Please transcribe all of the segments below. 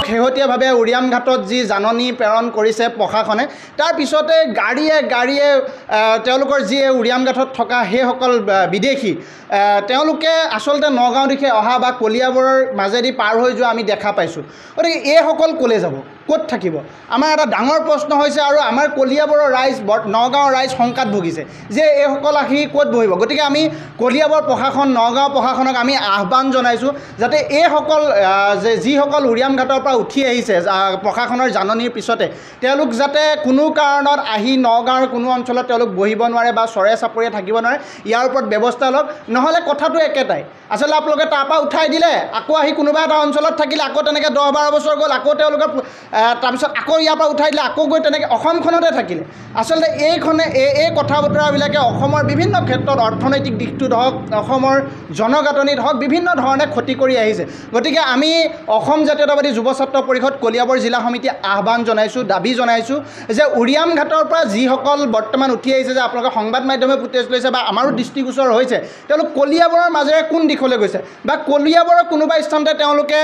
শেহতীয়াভাৱে উৰিয়াম ঘাটত যি জাননী প্ৰেৰণ কৰিছে প্ৰশাসনে তাৰ পিছতে গাড়ীয়ে তেওঁলোকৰ যি উৰিয়াম ঘাটত থকা সেইসকল বিদেশী তেওঁলোকে আচলতে নগাঁও দিশে অহা বা কলিয়াবৰৰ মাজেদি পাৰ হৈ যোৱা আমি দেখা পাইছোঁ। গতিকে এইসকল ক'লৈ যাব, ক'ত থাকিব? আমাৰ এটা ডাঙৰ প্ৰশ্ন হৈছে আৰু আমাৰ কলিয়াবৰৰ ৰাইজ নগাঁৱৰ ৰাইজ শংকাত ভুগিছে যে এইসকল আহি ক'ত বহিব। গতিকে আমি কলিয়াবৰ প্ৰশাসন নগাঁও প্ৰশাসনক আমি আহ্বান জনাইছোঁ যাতে এইসকল যিসকল উৰিয়াম ঘাটৰ পৰা উঠি আহিছে প্ৰশাসনৰ জাননীৰ পিছতে তেওঁলোক যাতে কোনো কাৰণত আহি নগাঁৱৰ কোনো অঞ্চলত তেওঁলোক বহিব নোৱাৰে বা চৰে চাপৰিয়ে থাকিব নোৱাৰে, ইয়াৰ ওপৰত ব্যৱস্থা লওক। নহ'লে কথাটো একেটাই, আচলতে আপোনালোকে তাৰপৰা উঠাই দিলে আকৌ আহি কোনোবা এটা অঞ্চলত থাকিলে আকৌ তেনেকৈ 10-12 বছৰ গ'ল আকৌ তেওঁলোকে তাৰপিছত আকৌ ইয়াৰ পৰা উঠাই দিলে আকৌ গৈ তেনেকৈ অসমখনতে থাকিলে। আচলতে এই কথা বতৰাবিলাকে অসমৰ বিভিন্ন ক্ষেত্ৰত অৰ্থনৈতিক দিশটোত হওক অসমৰ জনগাঁথনিত হওক বিভিন্ন ধৰণে ক্ষতি কৰি আহিছে। গতিকে আমি অসম জাতীয়তাবাদী যুৱ ছাত্ৰ পৰিষদ কলিয়াবৰ জিলা সমিতিয়ে আহ্বান জনাইছোঁ, দাবী জনাইছোঁ যে উৰিয়াম ঘাটৰ পৰা যিসকল বৰ্তমান উঠি আহিছে যে আপোনালোকে সংবাদ মাধ্যমে ফুটেজ লৈছে বা আমাৰো দৃষ্টিগোচৰ হৈছে তেওঁলোক কলিয়াবৰৰ মাজেৰে কোন দিশলৈ গৈছে বা কলিয়াবৰৰ কোনোবা স্থানতে তেওঁলোকে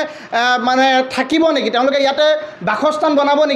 মানে থাকিব নেকি, তেওঁলোকে ইয়াতে বাসস্থান বনাব নেকি?